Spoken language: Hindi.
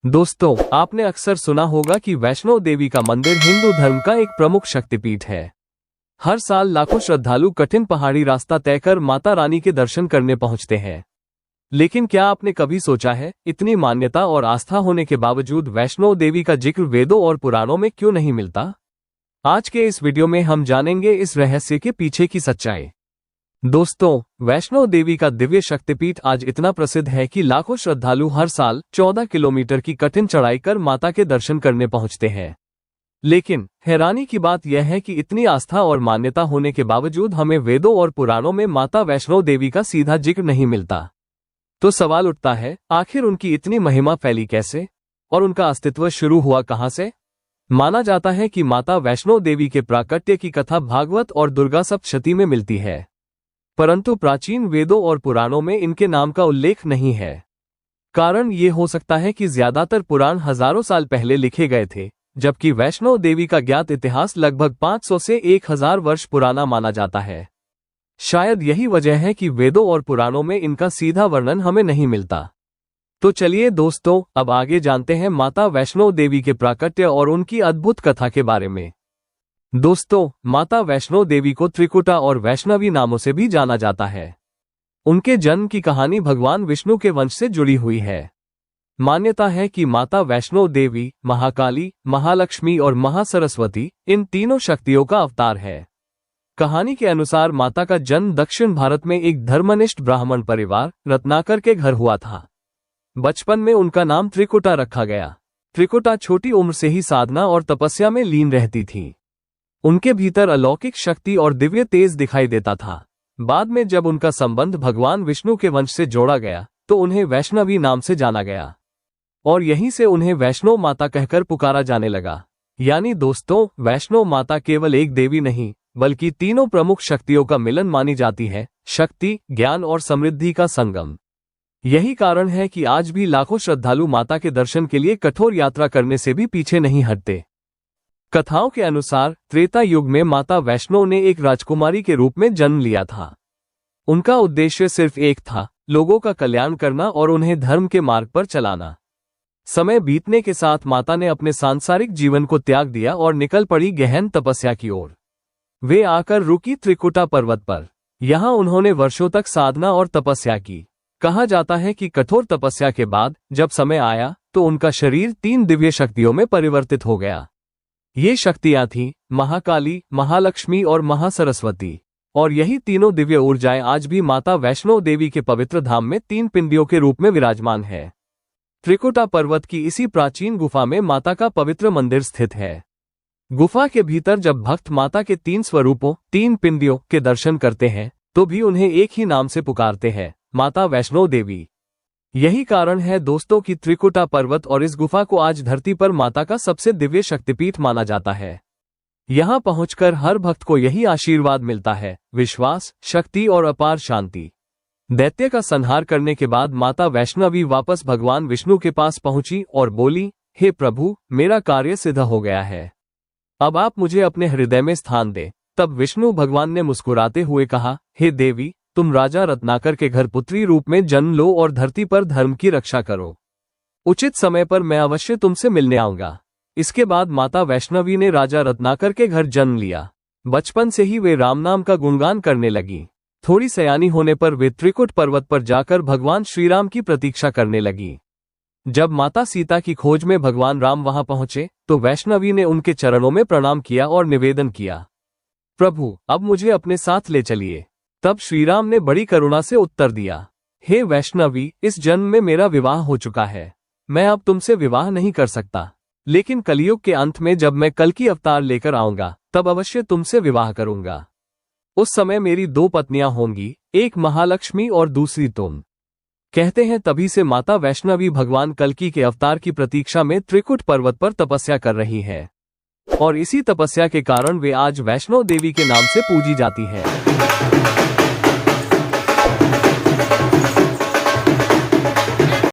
दोस्तों, आपने अक्सर सुना होगा कि वैष्णो देवी का मंदिर हिंदू धर्म का एक प्रमुख शक्तिपीठ है। हर साल लाखों श्रद्धालु कठिन पहाड़ी रास्ता तय कर माता रानी के दर्शन करने पहुंचते हैं। लेकिन क्या आपने कभी सोचा है, इतनी मान्यता और आस्था होने के बावजूद वैष्णो देवी का जिक्र वेदों और पुराणों में क्यों नहीं मिलता? आज के इस वीडियो में हम जानेंगे इस रहस्य के पीछे की सच्चाई। दोस्तों, वैष्णो देवी का दिव्य शक्तिपीठ आज इतना प्रसिद्ध है कि लाखों श्रद्धालु हर साल 14 किलोमीटर की कठिन चढ़ाई कर माता के दर्शन करने पहुंचते हैं। लेकिन हैरानी की बात यह है कि इतनी आस्था और मान्यता होने के बावजूद हमें वेदों और पुराणों में माता वैष्णो देवी का सीधा जिक्र नहीं मिलता। तो सवाल उठता है, आखिर उनकी इतनी महिमा फैली कैसे और उनका अस्तित्व शुरू हुआ कहां से? माना जाता है कि माता वैष्णो देवी के प्राकट्य की कथा भागवत और दुर्गा सप्तशती में मिलती है, परंतु प्राचीन वेदों और पुराणों में इनके नाम का उल्लेख नहीं है। कारण ये हो सकता है कि ज्यादातर पुराण हजारों साल पहले लिखे गए थे, जबकि वैष्णो देवी का ज्ञात इतिहास लगभग 500 से 1000 वर्ष पुराना माना जाता है। शायद यही वजह है कि वेदों और पुराणों में इनका सीधा वर्णन हमें नहीं मिलता। तो चलिए दोस्तों, अब आगे जानते हैं माता वैष्णो देवी के प्राकट्य और उनकी अद्भुत कथा के बारे में। दोस्तों, माता वैष्णो देवी को त्रिकुटा और वैष्णवी नामों से भी जाना जाता है। उनके जन्म की कहानी भगवान विष्णु के वंश से जुड़ी हुई है। मान्यता है कि माता वैष्णो देवी महाकाली, महालक्ष्मी और महासरस्वती इन तीनों शक्तियों का अवतार है। कहानी के अनुसार माता का जन्म दक्षिण भारत में एक धर्मनिष्ठ ब्राह्मण परिवार रत्नाकर के घर हुआ था। बचपन में उनका नाम त्रिकुटा रखा गया। त्रिकुटा छोटी उम्र से ही साधना और तपस्या में लीन रहती थी। उनके भीतर अलौकिक शक्ति और दिव्य तेज दिखाई देता था। बाद में जब उनका संबंध भगवान विष्णु के वंश से जोड़ा गया तो उन्हें वैष्णवी नाम से जाना गया और यहीं से उन्हें वैष्णो माता कहकर पुकारा जाने लगा। यानी दोस्तों, वैष्णो माता केवल एक देवी नहीं बल्कि तीनों प्रमुख शक्तियों का मिलन मानी जाती है, शक्ति, ज्ञान और समृद्धि का संगम। यही कारण है कि आज भी लाखों श्रद्धालु माता के दर्शन के लिए कठोर यात्रा करने से भी पीछे नहीं हटते। कथाओं के अनुसार त्रेता युग में माता वैष्णो ने एक राजकुमारी के रूप में जन्म लिया था। उनका उद्देश्य सिर्फ एक था, लोगों का कल्याण करना और उन्हें धर्म के मार्ग पर चलाना। समय बीतने के साथ माता ने अपने सांसारिक जीवन को त्याग दिया और निकल पड़ी गहन तपस्या की ओर। वे आकर रुकी त्रिकुटा पर्वत पर। यहाँ उन्होंने वर्षों तक साधना और तपस्या की। कहा जाता है कि कठोर तपस्या के बाद जब समय आया तो उनका शरीर 3 दिव्य शक्तियों में परिवर्तित हो गया। ये शक्तियां थीं महाकाली, महालक्ष्मी और महासरस्वती, और यही तीनों दिव्य ऊर्जाएं आज भी माता वैष्णो देवी के पवित्र धाम में 3 पिंडियों के रूप में विराजमान है। त्रिकुटा पर्वत की इसी प्राचीन गुफा में माता का पवित्र मंदिर स्थित है। गुफा के भीतर जब भक्त माता के 3 स्वरूपों, 3 पिंडियों के दर्शन करते हैं तो भी उन्हें एक ही नाम से पुकारते हैं, माता वैष्णो देवी। यही कारण है दोस्तों कि त्रिकुटा पर्वत और इस गुफा को आज धरती पर माता का सबसे दिव्य शक्तिपीठ माना जाता है। यहाँ पहुंचकर हर भक्त को यही आशीर्वाद मिलता है, विश्वास, शक्ति और अपार शांति। दैत्य का संहार करने के बाद माता वैष्णवी वापस भगवान विष्णु के पास पहुंची और बोली, हे प्रभु, मेरा कार्य सिद्ध हो गया है, अब आप मुझे अपने हृदय में स्थान दें। तब विष्णु भगवान ने मुस्कुराते हुए कहा, हे देवी, तुम राजा रत्नाकर के घर पुत्री रूप में जन्म लो और धरती पर धर्म की रक्षा करो। उचित समय पर मैं अवश्य तुमसे मिलने आऊंगा। इसके बाद माता वैष्णवी ने राजा रत्नाकर के घर जन्म लिया। बचपन से ही वे राम नाम का गुणगान करने लगी। थोड़ी सयानी होने पर वे त्रिकुट पर्वत पर जाकर भगवान श्रीराम की प्रतीक्षा करने लगी। जब माता सीता की खोज में भगवान राम वहां पहुंचे तो वैष्णवी ने उनके चरणों में प्रणाम किया और निवेदन किया, प्रभु, अब मुझे अपने साथ ले चलिए। तब श्रीराम ने बड़ी करुणा से उत्तर दिया, हे वैष्णवी, इस जन्म में मेरा विवाह हो चुका है। मैं अब तुमसे विवाह नहीं कर सकता, लेकिन कलयुग के अंत में जब मैं कल्कि अवतार लेकर आऊंगा तब अवश्य तुमसे विवाह करूंगा। उस समय मेरी 2 पत्नियां होंगी, एक महालक्ष्मी और दूसरी तुम। कहते हैं तभी से माता वैष्णवी भगवान कल्कि के अवतार की प्रतीक्षा में त्रिकुट पर्वत पर तपस्या कर रही है और इसी तपस्या के कारण वे आज वैष्णो देवी के नाम से पूजी जाती है।